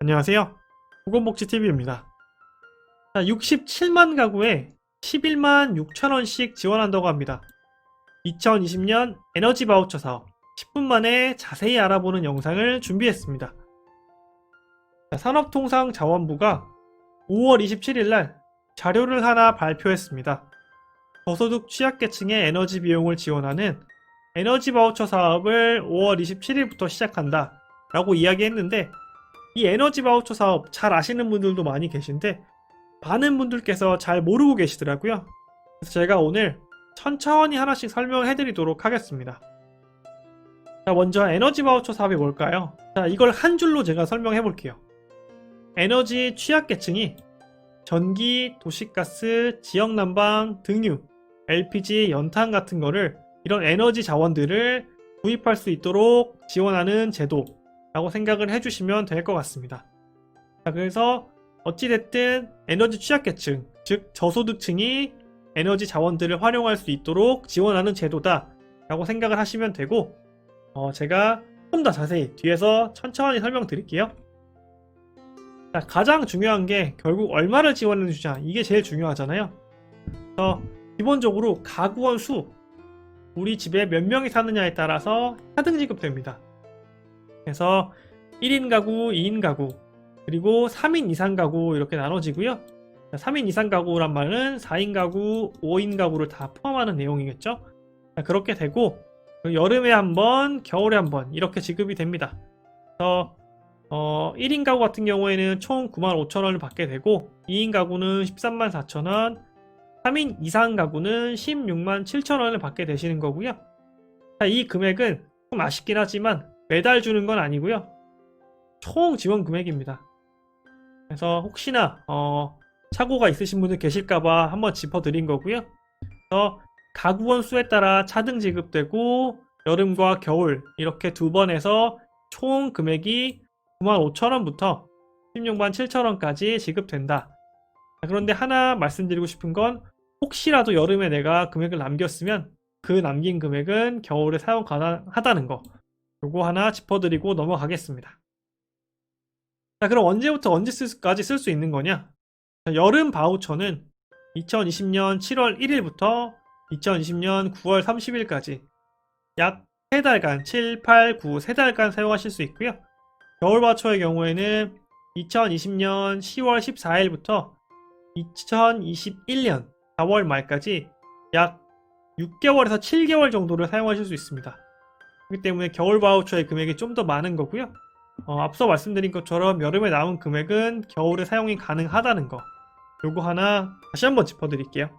안녕하세요. 보건복지TV입니다. 67만 가구에 11만 6천원씩 지원한다고 합니다. 2020년 에너지 바우처 사업 10분 만에 자세히 알아보는 영상을 준비했습니다. 산업통상자원부가 5월 27일 날 자료를 하나 발표했습니다. 저소득 취약계층의 에너지 비용을 지원하는 에너지 바우처 사업을 5월 27일부터 시작한다 라고 이야기했는데, 이 에너지 바우처 사업 잘 아시는 분들도 많이 계신데 많은 분들께서 잘 모르고 계시더라고요. 그래서 제가 오늘 천천히 하나씩 설명해 드리도록 하겠습니다. 자, 먼저 에너지 바우처 사업이 뭘까요? 자, 이걸 한 줄로 제가 설명해 볼게요. 에너지 취약계층이 전기, 도시가스, 지역난방, 등유, LPG, 연탄 같은 거를, 이런 에너지 자원들을 구입할 수 있도록 지원하는 제도 라고 생각을 해주시면 될 것 같습니다. 자, 그래서 어찌됐든 에너지 취약계층, 즉 저소득층이 에너지 자원들을 활용할 수 있도록 지원하는 제도다 라고 생각을 하시면 되고, 제가 좀 더 자세히 뒤에서 천천히 설명드릴게요. 자, 가장 중요한 게 결국 얼마를 지원해 주냐, 이게 제일 중요하잖아요. 그래서 기본적으로 가구원 수, 우리 집에 몇 명이 사느냐에 따라서 차등 지급됩니다. 그래서 1인 가구, 2인 가구, 그리고 3인 이상 가구 이렇게 나눠지고요. 3인 이상 가구란 말은 4인 가구, 5인 가구를 다 포함하는 내용이겠죠. 그렇게 되고, 여름에 한 번, 겨울에 한 번 이렇게 지급이 됩니다. 그래서 1인 가구 같은 경우에는 총 95,000원을 받게 되고, 2인 가구는 134,000원, 3인 이상 가구는 167,000원을 받게 되시는 거고요. 자, 이 금액은 좀 아쉽긴 하지만 매달 주는 건 아니고요. 총 지원 금액입니다. 그래서 혹시나 착오가 있으신 분들 계실까봐 한번 짚어드린 거고요. 그래서 가구원 수에 따라 차등 지급되고, 여름과 겨울 이렇게 두 번 해서 총 금액이 95,000원부터 167,000원까지 지급된다. 그런데 하나 말씀드리고 싶은 건, 혹시라도 여름에 내가 금액을 남겼으면 그 남긴 금액은 겨울에 사용 가능하다는 거, 요거 하나 짚어드리고 넘어가겠습니다. 자, 그럼 언제부터 언제까지 쓸 수 있는 거냐? 자, 여름 바우처는 2020년 7월 1일부터 2020년 9월 30일까지 약 3달간, 7, 8, 9, 3달간 사용하실 수 있고요. 겨울 바우처의 경우에는 2020년 10월 14일부터 2021년 4월 말까지 약 6개월에서 7개월 정도를 사용하실 수 있습니다. 그렇기 때문에 겨울 바우처의 금액이 좀 더 많은 거고요. 앞서 말씀드린 것처럼 여름에 나온 금액은 겨울에 사용이 가능하다는 거, 요거 하나 다시 한번 짚어드릴게요.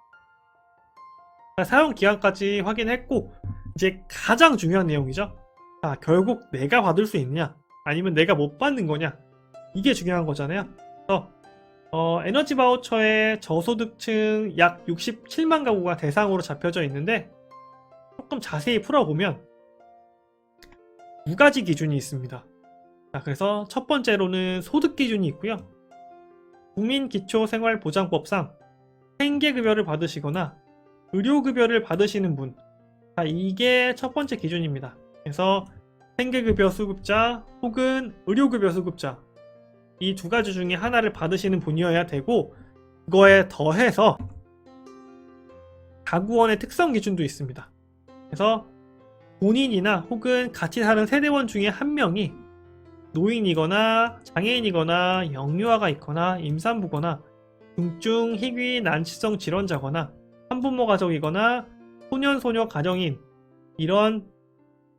자, 사용 기간까지 확인했고, 이제 가장 중요한 내용이죠. 자, 결국 내가 받을 수 있냐 아니면 내가 못 받는 거냐, 이게 중요한 거잖아요. 그래서 에너지 바우처의 저소득층 약 67만 가구가 대상으로 잡혀져 있는데, 조금 자세히 풀어보면 두 가지 기준이 있습니다. 자, 그래서 첫 번째로는 소득 기준이 있고요. 국민기초생활보장법상 생계급여를 받으시거나 의료급여를 받으시는 분, 자, 이게 첫 번째 기준입니다. 그래서 생계급여 수급자 혹은 의료급여 수급자, 이 두 가지 중에 하나를 받으시는 분이어야 되고, 그거에 더해서 가구원의 특성 기준도 있습니다. 그래서 본인이나 혹은 같이 사는 세대원 중에 한 명이 노인이거나 장애인이거나 영유아가 있거나 임산부거나 중증 희귀 난치성 질환자거나 한부모 가족이거나 소년소녀 가정인, 이런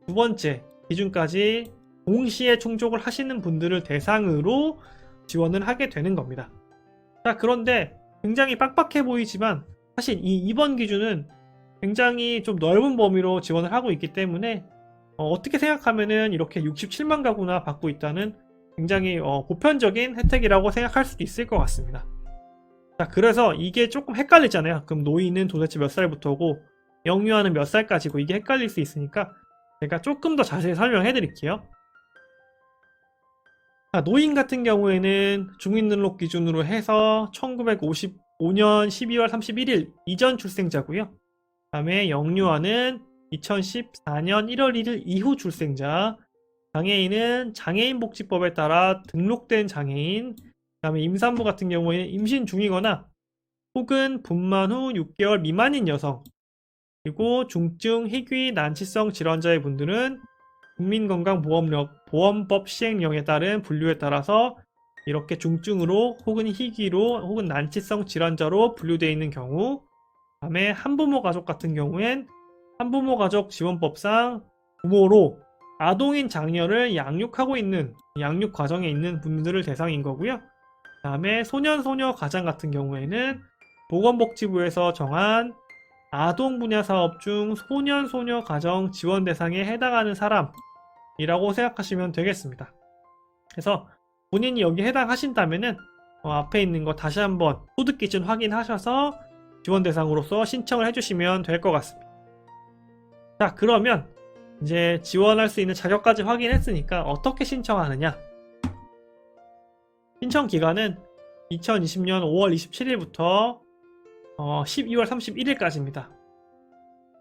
두 번째 기준까지 동시에 충족을 하시는 분들을 대상으로 지원을 하게 되는 겁니다. 자, 그런데 굉장히 빡빡해 보이지만 사실 이 2번 기준은 굉장히 좀 넓은 범위로 지원을 하고 있기 때문에 어떻게 생각하면은 이렇게 67만 가구나 받고 있다는 굉장히 보편적인 혜택이라고 생각할 수도 있을 것 같습니다. 자, 그래서 이게 조금 헷갈리잖아요. 그럼 노인은 도대체 몇 살부터고 영유아는 몇 살까지고, 이게 헷갈릴 수 있으니까 제가 조금 더 자세히 설명해 드릴게요. 자, 노인 같은 경우에는 주민등록 기준으로 해서 1955년 12월 31일 이전 출생자고요. 그 다음에 영유아는 2014년 1월 1일 이후 출생자, 장애인은 장애인복지법에 따라 등록된 장애인, 그 다음에 임산부 같은 경우에는 임신 중이거나 혹은 분만 후 6개월 미만인 여성, 그리고 중증 희귀 난치성 질환자의 분들은 국민건강보험법 시행령에 따른 분류에 따라서 이렇게 중증으로 혹은 희귀로 혹은 난치성 질환자로 분류되어 있는 경우, 다음에 한부모 가족 같은 경우엔 한부모 가족 지원법상 부모로 아동인 장녀를 양육하고 있는 양육 과정에 있는 분들을 대상인 거고요. 다음에 소년 소녀 가장 같은 경우에는 보건복지부에서 정한 아동 분야 사업 중 소년 소녀 가정 지원 대상에 해당하는 사람이라고 생각하시면 되겠습니다. 그래서 본인이 여기 해당하신다면은 앞에 있는 거 다시 한번 소득 기준 확인하셔서 지원 대상으로서 신청을 해주시면 될 것 같습니다. 자, 그러면 이제 지원할 수 있는 자격까지 확인했으니까 어떻게 신청하느냐? 신청 기간은 2020년 5월 27일부터 12월 31일까지입니다.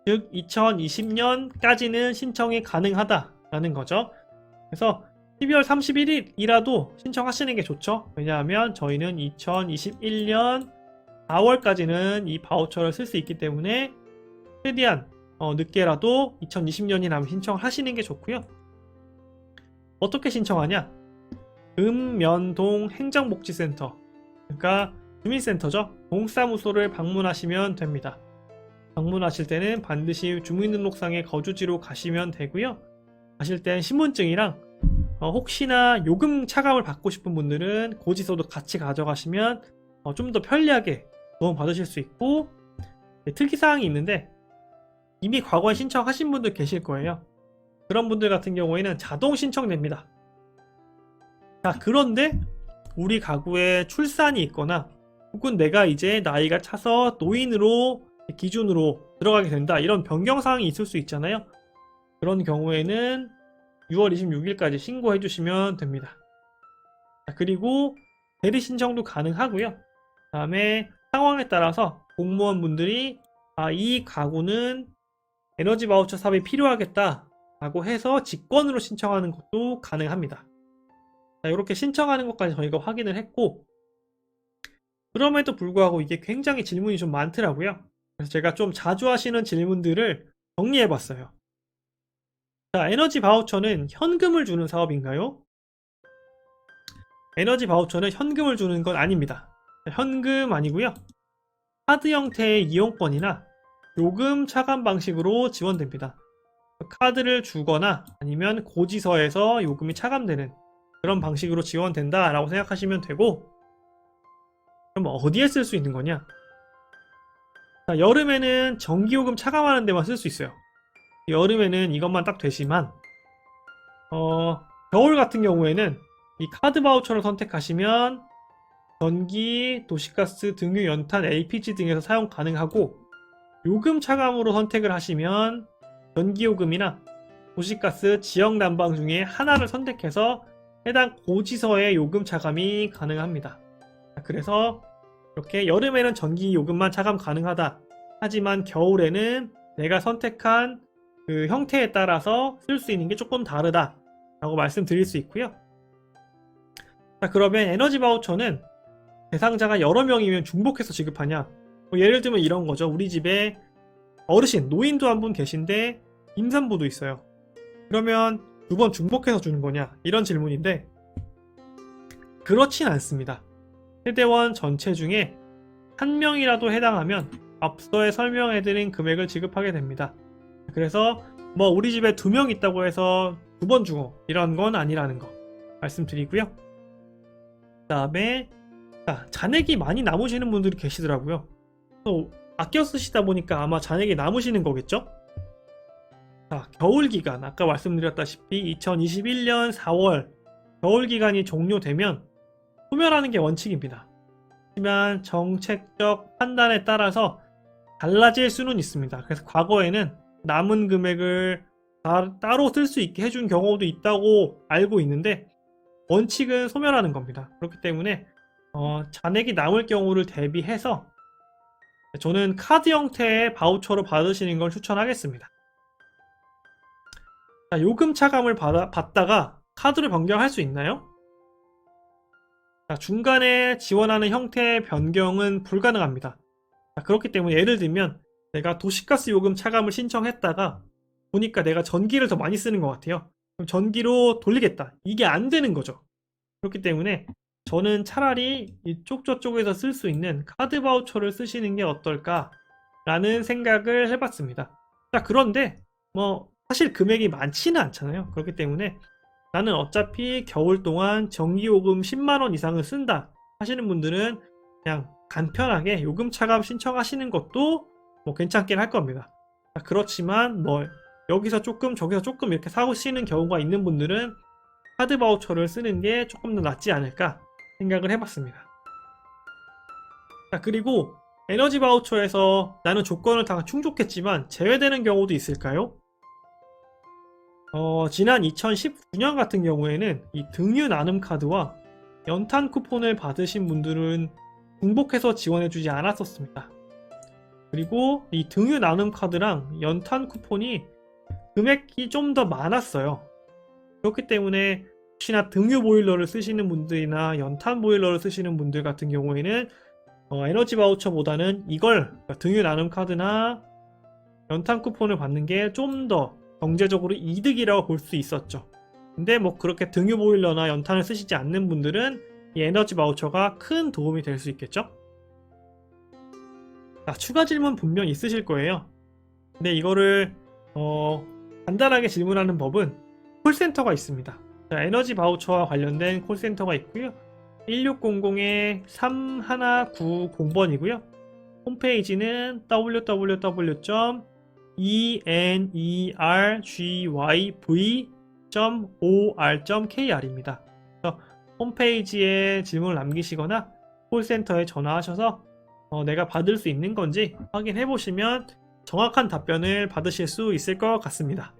즉 2020년까지는 신청이 가능하다라는 거죠. 그래서 12월 31일이라도 신청하시는 게 좋죠. 왜냐하면 저희는 2021년 4월까지는 이 바우처를 쓸 수 있기 때문에 최대한 늦게라도 2020년이라면 신청하시는 게 좋고요. 어떻게 신청하냐? 읍면동 행정복지센터, 그러니까 주민센터죠. 동사무소를 방문하시면 됩니다. 방문하실 때는 반드시 주민등록상의 거주지로 가시면 되고요. 가실 땐 신분증이랑 혹시나 요금 차감을 받고 싶은 분들은 고지서도 같이 가져가시면 좀 더 편리하게 도움 받으실 수 있고, 특이사항이 있는데 이미 과거에 신청하신 분들 계실 거예요. 그런 분들 같은 경우에는 자동 신청됩니다. 자, 그런데 우리 가구에 출산이 있거나 혹은 내가 이제 나이가 차서 노인으로 기준으로 들어가게 된다, 이런 변경사항이 있을 수 있잖아요. 그런 경우에는 6월 26일까지 신고해 주시면 됩니다. 자, 그리고 대리 신청도 가능하고요. 다음에 상황에 따라서 공무원분들이 이 가구는 에너지 바우처 사업이 필요하겠다 라고 해서 직권으로 신청하는 것도 가능합니다. 자, 이렇게 신청하는 것까지 저희가 확인을 했고, 그럼에도 불구하고 이게 굉장히 질문이 좀 많더라고요. 그래서 제가 좀 자주 하시는 질문들을 정리해 봤어요. 자, 에너지 바우처는 현금을 주는 사업인가요? 에너지 바우처는 현금을 주는 건 아닙니다. 현금 아니고요. 카드 형태의 이용권이나 요금 차감 방식으로 지원됩니다. 카드를 주거나 아니면 고지서에서 요금이 차감되는 그런 방식으로 지원된다라고 생각하시면 되고, 그럼 어디에 쓸 수 있는 거냐? 자, 여름에는 전기요금 차감하는 데만 쓸 수 있어요. 여름에는 이것만 딱 되지만 겨울 같은 경우에는 이 카드 바우처를 선택하시면 전기, 도시가스, 등유, 연탄, LPG 등에서 사용 가능하고, 요금 차감으로 선택을 하시면 전기요금이나 도시가스, 지역 난방 중에 하나를 선택해서 해당 고지서의 요금 차감이 가능합니다. 그래서 이렇게 여름에는 전기 요금만 차감 가능하다. 하지만 겨울에는 내가 선택한 그 형태에 따라서 쓸 수 있는 게 조금 다르다 라고 말씀드릴 수 있고요. 자, 그러면 에너지 바우처는 대상자가 여러 명이면 중복해서 지급하냐? 예를 들면 이런 거죠. 우리 집에 어르신, 노인도 한 분 계신데 임산부도 있어요. 그러면 두 번 중복해서 주는 거냐? 이런 질문인데, 그렇진 않습니다. 세대원 전체 중에 한 명이라도 해당하면 앞서에 설명해드린 금액을 지급하게 됩니다. 그래서 우리 집에 2명 있다고 해서 2번 주고 이런 건 아니라는 거 말씀드리고요. 그 다음에 잔액이 많이 남으시는 분들이 계시더라고요. 또 아껴 쓰시다 보니까 아마 잔액이 남으시는 거겠죠? 자, 겨울 기간, 아까 말씀드렸다시피 2021년 4월 겨울 기간이 종료되면 소멸하는 게 원칙입니다. 하지만 정책적 판단에 따라서 달라질 수는 있습니다. 그래서 과거에는 남은 금액을 따로 쓸 수 있게 해준 경우도 있다고 알고 있는데, 원칙은 소멸하는 겁니다. 그렇기 때문에 잔액이 남을 경우를 대비해서 저는 카드 형태의 바우처로 받으시는 걸 추천하겠습니다. 자, 요금 차감을 받다가 카드를 변경할 수 있나요? 자, 중간에 지원하는 형태의 변경은 불가능합니다. 자, 그렇기 때문에 예를 들면 내가 도시가스 요금 차감을 신청했다가 보니까 내가 전기를 더 많이 쓰는 것 같아요. 그럼 전기로 돌리겠다. 이게 안 되는 거죠. 그렇기 때문에 저는 차라리 이쪽 저쪽에서 쓸 수 있는 카드 바우처를 쓰시는 게 어떨까라는 생각을 해봤습니다. 자, 그런데 뭐 사실 금액이 많지는 않잖아요. 그렇기 때문에 나는 어차피 겨울 동안 전기요금 10만원 이상을 쓴다 하시는 분들은 그냥 간편하게 요금 차감 신청하시는 것도 뭐 괜찮긴 할 겁니다. 자, 그렇지만 뭐 여기서 조금 저기서 조금 이렇게 사시는 경우가 있는 분들은 카드 바우처를 쓰는 게 조금 더 낫지 않을까 생각을 해봤습니다. 자, 그리고 에너지 바우처에서 나는 조건을 다 충족했지만 제외되는 경우도 있을까요? 지난 2019년 같은 경우에는 이 등유 나눔 카드와 연탄 쿠폰을 받으신 분들은 중복해서 지원해주지 않았었습니다. 그리고 이 등유 나눔 카드랑 연탄 쿠폰이 금액이 좀 더 많았어요. 그렇기 때문에 혹시나 등유 보일러를 쓰시는 분들이나 연탄 보일러를 쓰시는 분들 같은 경우에는 에너지 바우처보다는 이걸 그러니까 등유 나눔 카드나 연탄 쿠폰을 받는 게 좀 더 경제적으로 이득이라고 볼 수 있었죠. 근데 뭐 그렇게 등유 보일러나 연탄을 쓰시지 않는 분들은 이 에너지 바우처가 큰 도움이 될 수 있겠죠. 자, 추가 질문 분명 있으실 거예요. 근데 이거를 간단하게 질문하는 법은 콜센터가 있습니다. 자, 에너지 바우처와 관련된 콜센터가 있고요. 1600-3190번이고요. 홈페이지는 www.energyv.or.kr입니다. 홈페이지에 질문을 남기시거나 콜센터에 전화하셔서 내가 받을 수 있는 건지 확인해 보시면 정확한 답변을 받으실 수 있을 것 같습니다.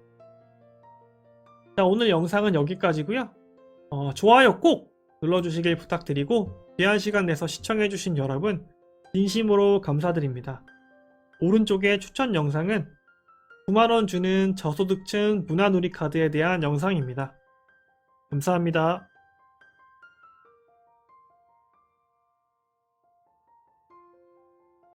자, 오늘 영상은 여기까지고요. 좋아요 꼭 눌러주시길 부탁드리고 귀한 시간 내서 시청해주신 여러분 진심으로 감사드립니다. 오른쪽에 추천 영상은 9만원 주는 저소득층 문화누리 카드에 대한 영상입니다. 감사합니다.